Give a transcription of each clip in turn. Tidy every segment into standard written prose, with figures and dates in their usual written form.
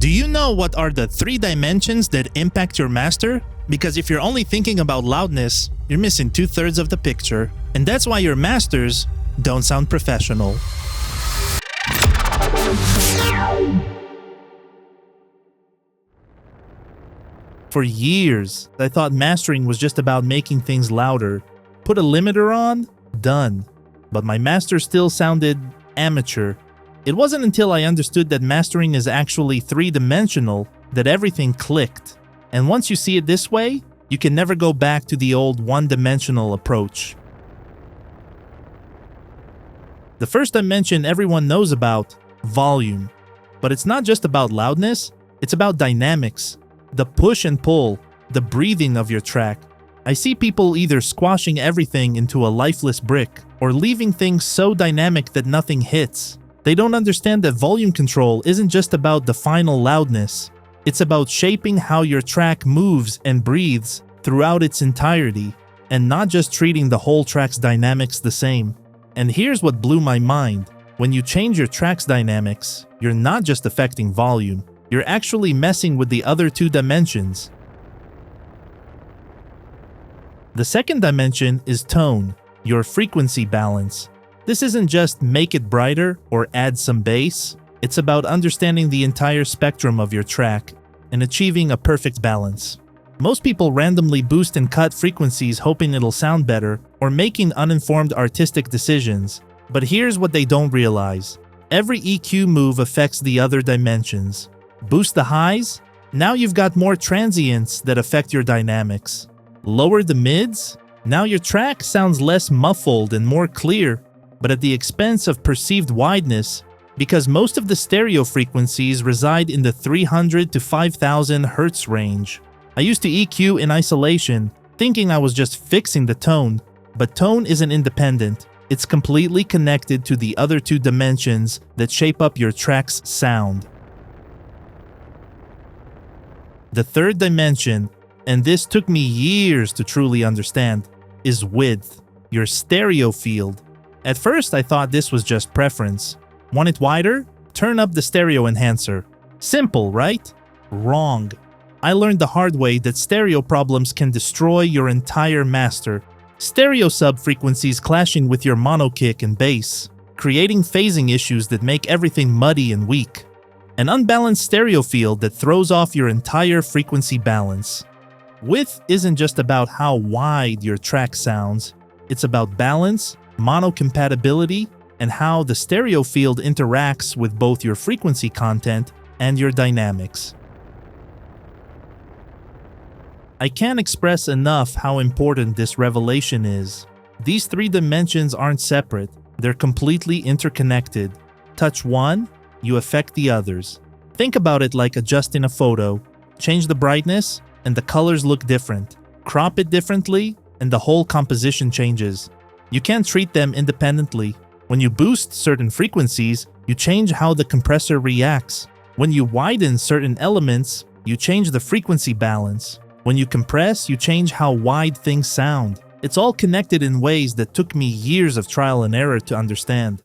Do you know what are the 3 dimensions that impact your master? Because if you're only thinking about loudness, you're missing 2/3 of the picture. And that's why your masters don't sound professional. For years, I thought mastering was just about making things louder. Put a limiter on, done. But my master still sounded amateur. It wasn't until I understood that mastering is actually 3-dimensional that everything clicked. And once you see it this way, you can never go back to the old 1-dimensional approach. The first dimension everyone knows about, volume. But it's not just about loudness, it's about dynamics. The push and pull, the breathing of your track. I see people either squashing everything into a lifeless brick or leaving things so dynamic that nothing hits. They don't understand that volume control isn't just about the final loudness. It's about shaping how your track moves and breathes throughout its entirety, and not just treating the whole track's dynamics the same. And here's what blew my mind. When you change your track's dynamics, you're not just affecting volume, you're actually messing with the other 2 dimensions. The second dimension is tone, your frequency balance. This isn't just make it brighter or add some bass. It's about understanding the entire spectrum of your track and achieving a perfect balance. Most people randomly boost and cut frequencies hoping it'll sound better or making uninformed artistic decisions. But here's what they don't realize. Every EQ move affects the other dimensions. Boost the highs, now you've got more transients that affect your dynamics. Lower the mids, now your track sounds less muffled and more clear, but at the expense of perceived wideness, because most of the stereo frequencies reside in the 300 to 5000 Hz range. I used to EQ in isolation, thinking I was just fixing the tone, but tone isn't independent. It's completely connected to the other 2 dimensions that shape up your track's sound. The third dimension, and this took me years to truly understand, is width, your stereo field. At first, I thought this was just preference. Want it wider? Turn up the stereo enhancer. Simple, right? Wrong. I learned the hard way that stereo problems can destroy your entire master. Stereo sub-frequencies clashing with your mono kick and bass, creating phasing issues that make everything muddy and weak. An unbalanced stereo field that throws off your entire frequency balance. Width isn't just about how wide your track sounds, it's about balance, mono compatibility, and how the stereo field interacts with both your frequency content and your dynamics. I can't express enough how important this revelation is. These 3 dimensions aren't separate, they're completely interconnected. Touch one, you affect the others. Think about it like adjusting a photo. Change the brightness, and the colors look different. Crop it differently, and the whole composition changes. You can't treat them independently. When you boost certain frequencies, you change how the compressor reacts. When you widen certain elements, you change the frequency balance. When you compress, you change how wide things sound. It's all connected in ways that took me years of trial and error to understand.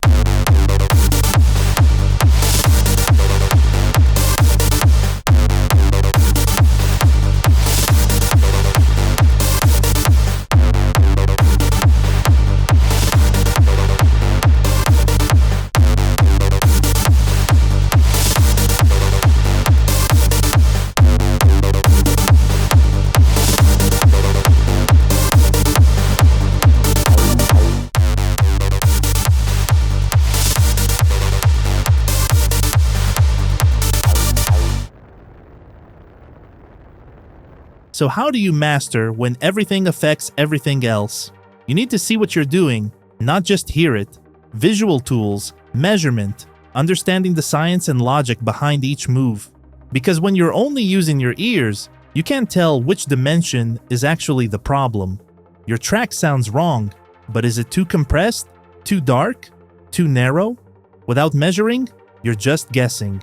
So how do you master when everything affects everything else? You need to see what you're doing, not just hear it. Visual tools, measurement, understanding the science and logic behind each move. Because when you're only using your ears, you can't tell which dimension is actually the problem. Your track sounds wrong, but is it too compressed? Too dark? Too narrow? Without measuring, you're just guessing.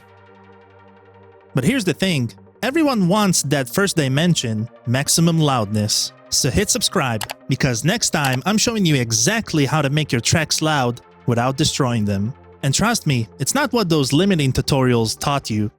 But here's the thing. Everyone wants that first dimension, maximum loudness. So hit subscribe, because next time I'm showing you exactly how to make your tracks loud without destroying them. And trust me, it's not what those limiting tutorials taught you.